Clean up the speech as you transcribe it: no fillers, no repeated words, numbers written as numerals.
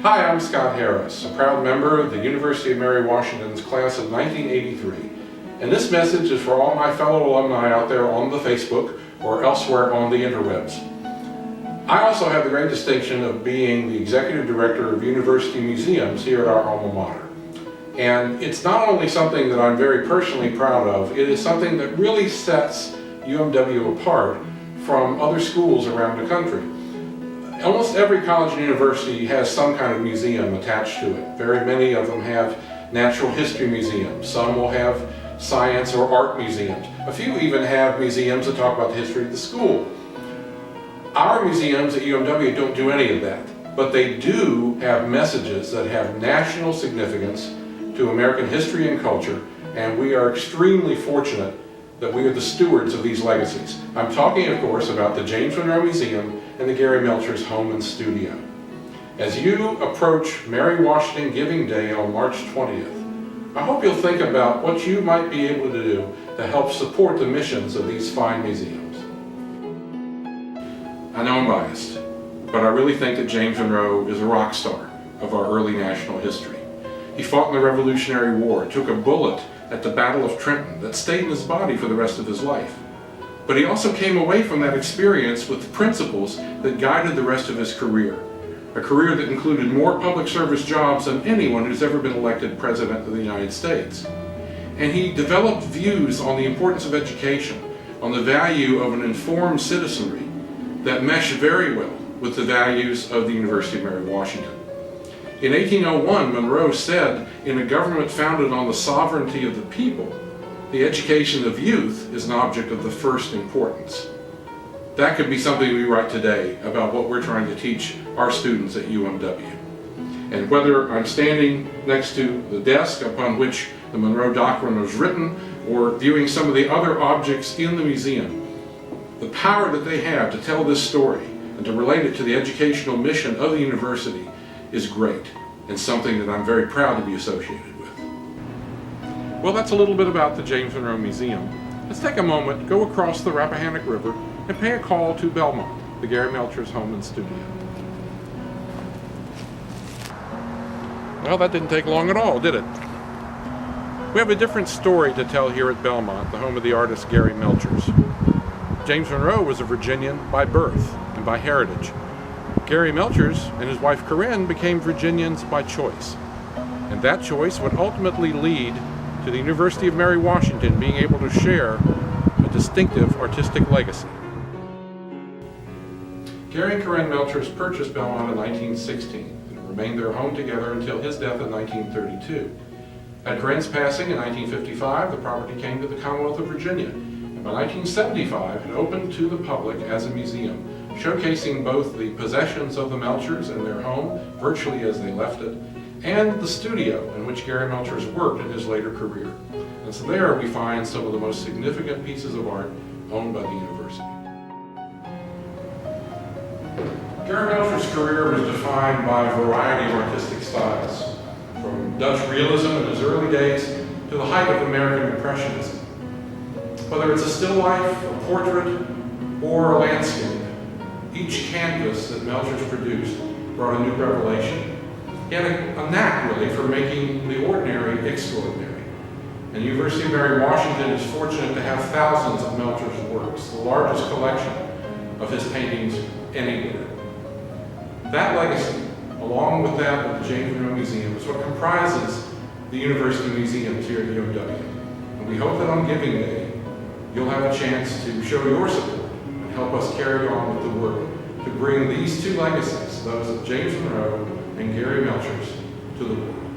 Hi, I'm Scott Harris, a proud member of the University of Mary Washington's class of 1983. And this message is for all my fellow alumni out there on the Facebook or elsewhere on the interwebs. I also have the great distinction of being the Executive Director of University Museums here at our alma mater. And it's not only something that I'm very personally proud of, it is something that really sets UMW apart from other schools around the country. Almost every college and university has some kind of museum attached to it. Very many of them have natural history museums. Some will have science or art museums. A few even have museums that talk about the history of the school. Our museums at UMW don't do any of that, but they do have messages that have national significance to American history and culture, and we are extremely fortunate that we are the stewards of these legacies. I'm talking, of course, about the James Monroe Museum and the Gari Melchers home and studio. As you approach Mary Washington Giving Day on March 20th, I hope you'll think about what you might be able to do to help support the missions of these fine museums. I know I'm biased, but I really think that James Monroe is a rock star of our early national history. He fought in the Revolutionary War, took a bullet at the Battle of Trenton that stayed in his body for the rest of his life. But he also came away from that experience with principles that guided the rest of his career. A career that included more public service jobs than anyone who's ever been elected President of the United States. And he developed views on the importance of education, on the value of an informed citizenry that meshed very well with the values of the University of Mary Washington. In 1801, Monroe said, in a government founded on the sovereignty of the people, the education of youth is an object of the first importance. That could be something we write today about what we're trying to teach our students at UMW. And whether I'm standing next to the desk upon which the Monroe Doctrine was written, or viewing some of the other objects in the museum, the power that they have to tell this story and to relate it to the educational mission of the university is great, and something that I'm very proud to be associated with. Well, that's a little bit about the James Monroe Museum. Let's take a moment, go across the Rappahannock River, and pay a call to Belmont, the Gari Melchers home and studio. Well, that didn't take long at all, did it? We have a different story to tell here at Belmont, the home of the artist Gari Melchers. James Monroe was a Virginian by birth and by heritage. Gari Melchers and his wife Corinne became Virginians by choice. And that choice would ultimately lead to the University of Mary Washington being able to share a distinctive artistic legacy. Gari and Corinne Melchers purchased Belmont in 1916 and remained their home together until his death in 1932. At Corinne's passing in 1955, the property came to the Commonwealth of Virginia, and by 1975 it opened to the public as a museum, showcasing both the possessions of the Melchers in their home, virtually as they left it, and the studio in which Gari Melchers worked in his later career. And so there we find some of the most significant pieces of art owned by the university. Gari Melchers' career was defined by a variety of artistic styles, from Dutch realism in his early days to the height of American Impressionism. Whether it's a still life, a portrait, or a landscape, each canvas that Melchers produced brought a new revelation. He had a knack, really, for making the ordinary extraordinary. And the University of Mary Washington is fortunate to have thousands of Melchers' works, the largest collection of his paintings anywhere. That legacy, along with that of the James Monroe Museum, is what comprises the University Museums here at UMW. And we hope that on Giving Day, you'll have a chance to show your support and help us carry on with the work to bring these two legacies, those of James Monroe and Gari Melchers, to the world.